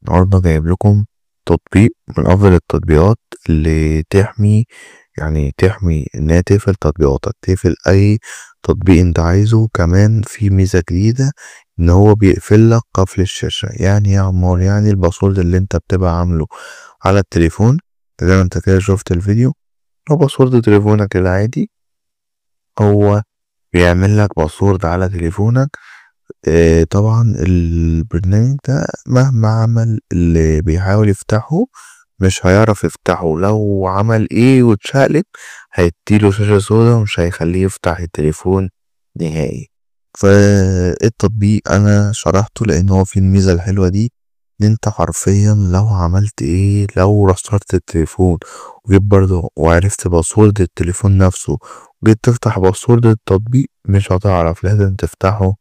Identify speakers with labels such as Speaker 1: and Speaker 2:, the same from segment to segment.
Speaker 1: النهارده جايب لكم تطبيق من أفضل التطبيقات اللي تحمي إنها تقفل تطبيقاتك، تقفل أي تطبيق أنت عايزه. كمان في ميزة جديدة إن هو بيقفل لك قفل الشاشة. يعني يا عمار، يعني الباسورد اللي أنت بتبقى عامله على التليفون زي ما أنت كده شفت الفيديو، هو باسورد تليفونك العادي، هو بيعمل لك باسورد على تليفونك. طبعا البرنامج ده مهما عمل اللي بيحاول يفتحه مش هيعرف يفتحه، لو عمل ايه واتشقلب هيديله شاشة سودا ومش هيخليه يفتح التليفون نهائي. فالتطبيق انا شرحته لان هو فيه الميزة الحلوة دي، ان انت حرفيا لو عملت ايه، لو رسترت التليفون وجيت برضه وعرفت باسورد التليفون نفسه وجيت تفتح باسورد التطبيق مش هتعرف، لازم تفتحه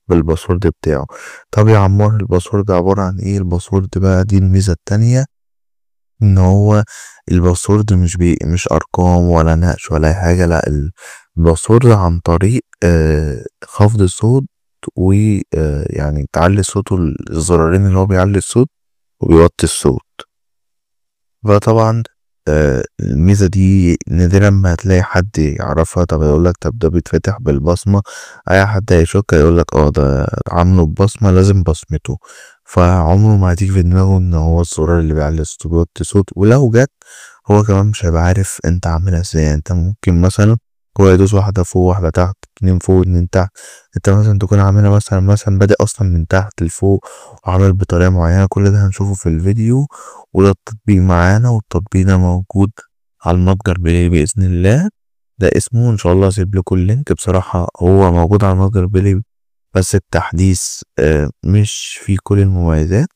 Speaker 1: بالباسورد بتاعه. طب يا عمار، الباسورد عبارة عن ايه؟ الباسورد بقى دي الميزة التانية، ان هو الباسورد مش ارقام ولا نقش ولا أي حاجة، لا، الباسورد عن طريق خفض الصوت يعني تعلي صوته، الزرارين اللي هو بيعلي الصوت وبيوطي الصوت. فطبعا الميزة دي نادرا ما هتلاقي حد يعرفها. طب يقولك طب ده بيتفتح بالبصمة، أي حد هيشك هيقولك ده عامله ببصمة لازم بصمته، فعمره ما هتيجي في دماغه إن هو الزرار اللي بيعلي الصوت بيوطي صوت. ولو جت هو كمان مش هيبقى عارف انت عاملها ازاي. يعني انت ممكن مثلا هو يدوس واحدة فوق واحدة تحت، اتنين فوق اتنين تحت، انت مثلا تكون عاملها مثلا بادئ اصلا من تحت لفوق وعامل بطريقة معينة. كل ده هنشوفه في الفيديو، وده التطبيق معانا، والتطبيق ده موجود على المتجر بلاي بإذن الله. ده اسمه ان شاء الله هسيب لكم اللينك. بصراحة هو موجود على المتجر بلاي بس التحديث مش فيه كل المميزات،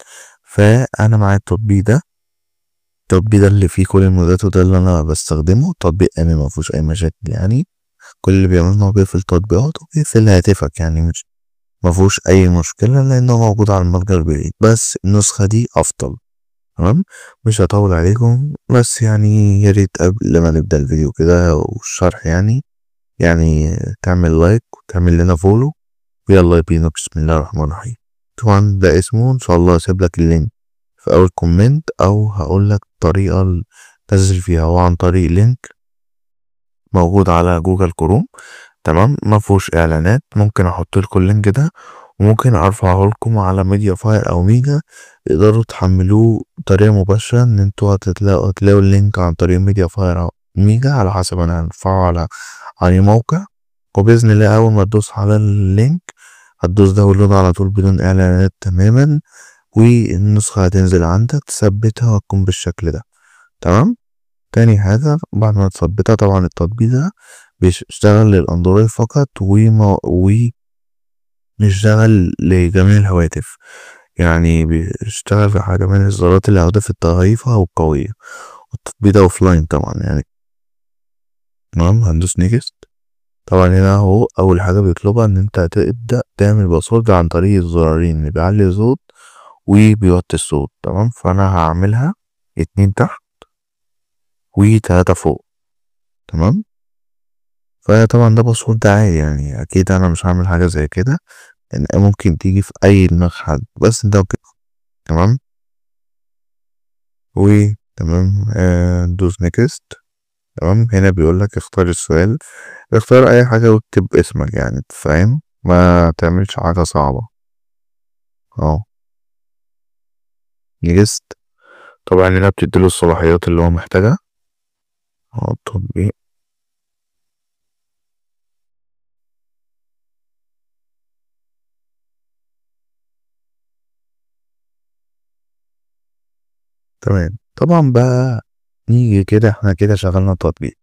Speaker 1: فأنا معايا التطبيق ده اللي فيه كل المميزات، وده اللي أنا بستخدمه. تطبيق آمن مفيهوش أي مشاكل، يعني كل اللي بيعمله إن هو بيقفل تطبيقات وبيقفل هاتفك، يعني مش مفيهوش أي مشكلة لأنه موجود على المتجر بلاي. بس النسخة دي أفضل. تمام، مش هطول عليكم، بس يعني يا ريت قبل ما نبدأ الفيديو كده والشرح يعني تعمل لايك وتعمل لنا فولو. يلا بينا، بسم الله الرحمن الرحيم. طبعا ده اسمه، ان شاء الله هسيب لك اللينك في اول كومنت، او هقول لك طريقة تنزل فيها. هو عن طريق لينك موجود على جوجل كروم، تمام، ما فيهوش اعلانات. ممكن احط لكم اللينك ده وممكن ارفعه لكم على ميديا فاير او ميجا، تقدروا تحملوه بطريقة مباشرة. ان انتوا هتلاقوا اللينك عن طريق ميديا فاير او ميجا على حسب انا هرفعه على أي موقع. وبإذن الله أول ما تدوس على اللينك هتدوس داونلود على طول بدون إعلانات تماما، والنسخة هتنزل عندك تثبتها وهتكون بالشكل ده. تمام. تاني حاجة بعد ما تثبتها، طبعا التطبيق ده بيشتغل للأندرويد فقط وبيشتغل لجميع الهواتف، يعني بيشتغل على جميع الإصدارات، الهواتف الضعيفة والقوية. والتطبيق ده أوفلاين طبعا يعني. تمام، هندوس نيكست. طبعا هنا اهو اول حاجة بيطلبها ان انت تبدأ تعمل باسورد عن طريق الزرارين اللي بيعلي الصوت وبيوطي الصوت. تمام، فانا هعملها اتنين تحت وتلاتة فوق. تمام، فطبعا ده باسورد عادي، يعني اكيد انا مش هعمل حاجة زي كده ان ممكن تيجي في اي دماغ حد، بس انت اوكي. تمام، تمام، دوس نيكست. تمام، هنا بيقول لك اختار السؤال، اختار اي حاجة واكتب اسمك، يعني فاهم، ما تعملش حاجة صعبة. اه، نيكست. طبعا هنا بتديله الصلاحيات اللي هو محتاجها. اه، التطبيق. تمام، طبعا بقى نيجي كده، احنا كده شغلنا التطبيق.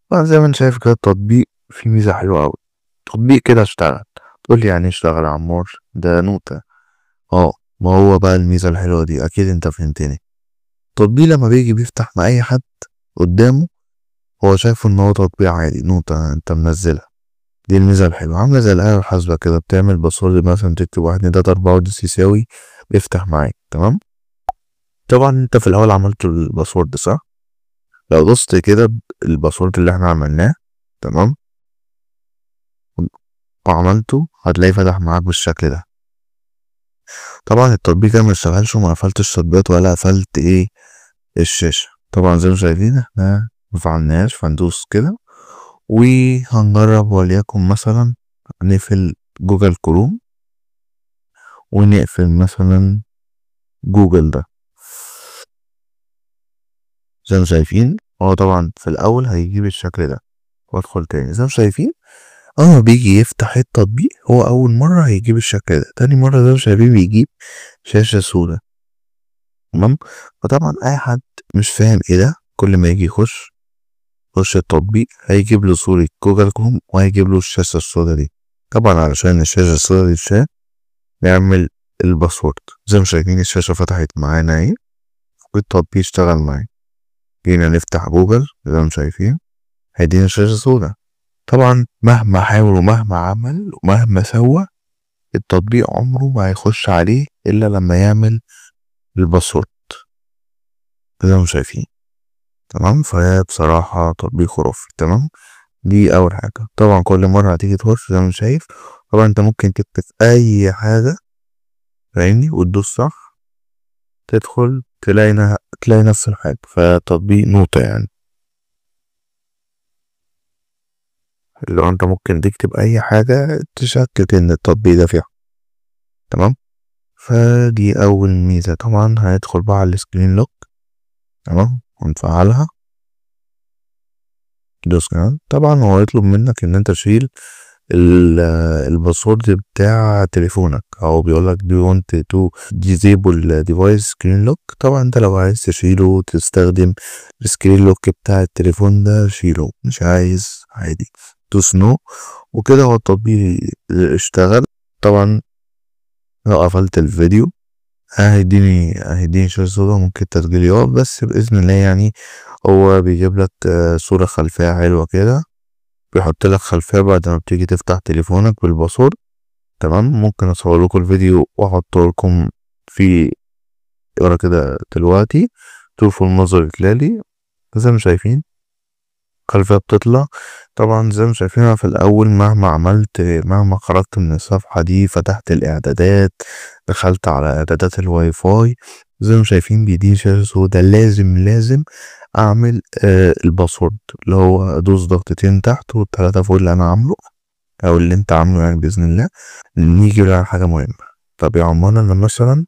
Speaker 1: طبعا زي ما انت شايف كده التطبيق فيه ميزة حلوة أوي. التطبيق كده اشتغل. تقول لي يعني اشتغل يا عمار؟ ده نوتة. اه، ما هو بقى الميزة الحلوة دي أكيد انت فهمتني. التطبيق لما بيجي بيفتح مع أي حد قدامه هو شايفه إن هو تطبيق عادي، نوتة انت منزلها. دي الميزة الحلوة، عاملة زي الآلة الحاسبة كده، بتعمل باسورد مثلا تكتب واحد اتنين تلاتة أربعة ودي يساوي، بيفتح معاك. تمام. طبعا انت في الاول عملت الباسورد صح؟ لو دوست كده الباسورد اللي احنا عملناه، تمام، وعملته هتلاقيه فتح معاك بالشكل ده. طبعا التطبيق ده مشتغلش وما قفلتش تطبيقات ولا قفلت ايه الشاشة. طبعا زي ما شايفين احنا مفعلناش، فندوس كده وهنجرب وليكن مثلا نقفل جوجل كروم ونقفل مثلا جوجل ده. زي ما شايفين هو طبعا في الاول هيجيب الشكل ده، وادخل تاني زي ما شايفين اول ما بيجي يفتح التطبيق هو اول مرة هيجيب الشكل ده، تاني مرة زي ما شايفين بيجيب شاشة سوداء. تمام. فطبعا اي حد مش فاهم ايه ده كل ما يجي يخش التطبيق هيجيب له صورة جوجل كروم وهيجيب له الشاشة السوداء دي. طبعا علشان الشاشة السوداء دي تشال نعمل الباسورد. زي ما شايفين الشاشة فتحت معانا اهي والتطبيق اشتغل معانا. جينا نفتح جوجل زي ما شايفين هيدينا شاشة سوداء. طبعا مهما حاول ومهما عمل ومهما سوى التطبيق عمره ما هيخش عليه الا لما يعمل الباسورد زي ما شايفين. تمام. فهي بصراحة تطبيق خرافي. تمام. دي اول حاجة. طبعا كل مرة هتيجي تخش زي ما شايف طبعا انت ممكن تكتب اي حاجة فاهمني وتدوس صح تدخل تلاقي نفس الحاجة. فتطبيق نوتة يعني اللي هو انت ممكن تكتب اي حاجة تشكك ان التطبيق ده فيها. تمام. فدي اول ميزة. طبعا هندخل بقى على السكرين لوك. تمام. ونفعلها دوس كمان. طبعا هو يطلب منك ان انت تشيل الباسورد بتاع تليفونك او بيقولك do you want to disable device screen lock. طبعا انت لو عايز تشيله تستخدم السكرين لوك بتاع التليفون ده شيله، مش عايز عادي دوس نو. وكده هو التطبيق اشتغل. طبعا لو قفلت الفيديو هيديني شاشة سودا ممكن تسجيل يقف بس بإذن الله يعني. هو بيجيب لك صورة خلفية حلوة كده، بيحط لك خلفية بعد ما بتيجي تفتح تليفونك بالباسورد. تمام. ممكن اصور لكم الفيديو واحطه لكم في ورا كده دلوقتي تشوفوا المنظر الهلالي. زي ما شايفين خلفية بتطلع. طبعا زي ما شايفين أنا في الاول مهما خرجت من الصفحة دي فتحت الاعدادات دخلت على اعدادات الواي فاي زي ما شايفين بيديني شاشة سودا. لازم اعمل الباسورد اللي هو ادوس ضغطتين تحت والتلاتة فوق اللي انا عامله او اللي انت عامله يعني باذن الله. نيجي بقى على حاجة مهمة. طب يا عمان انا مثلا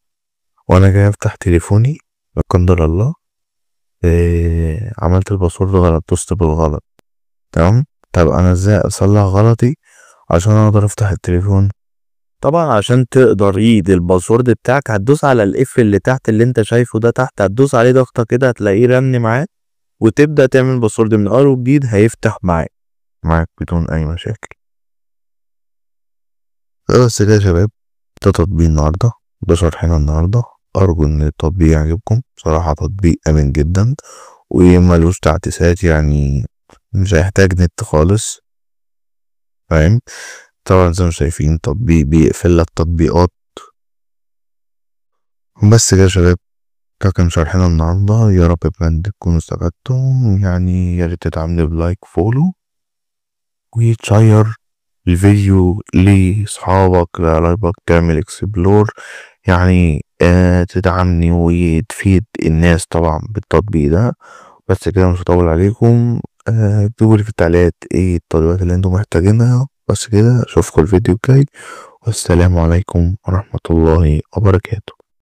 Speaker 1: وانا جاي افتح تليفوني لا قدر الله عملت الباسورد غلط دوست بالغلط. تمام. طب انا ازاي اصلح غلطي عشان اقدر افتح التليفون؟ طبعا عشان تقدر الباسورد بتاعك هتدوس على الاف اللي تحت اللي انت شايفه ده تحت، هتدوس عليه ضغطة كده هتلاقيه رن معاك وتبدأ تعمل باسورد من اول وجديد هيفتح معاك بدون اي مشاكل. بس كده يا شباب ده تطبيق النهاردة، ده شرحنا النهاردة. أرجو إن التطبيق يعجبكم. بصراحة تطبيق آمن جدا وملوش تعتيسات يعني مش هيحتاج نت خالص فاهم. طبعا زي ما شايفين تطبيق بيقفل لك تطبيقات. بس كده يا شباب ده كان شرحنا النهاردة. يا رب بجد تكونوا استفدتم يعني. ياريت تدعمني بلايك فولو وتشير الفيديو لصحابك لقرايبك تعمل اكسبلور يعني تدعمني وتفيد الناس طبعا بالتطبيق ده. بس كده مش هطول عليكم. اكتبوا لي في التعليقات ايه التطبيقات اللي انتم محتاجينها. بس كده اشوفكم الفيديو الجاي والسلام عليكم ورحمة الله وبركاته.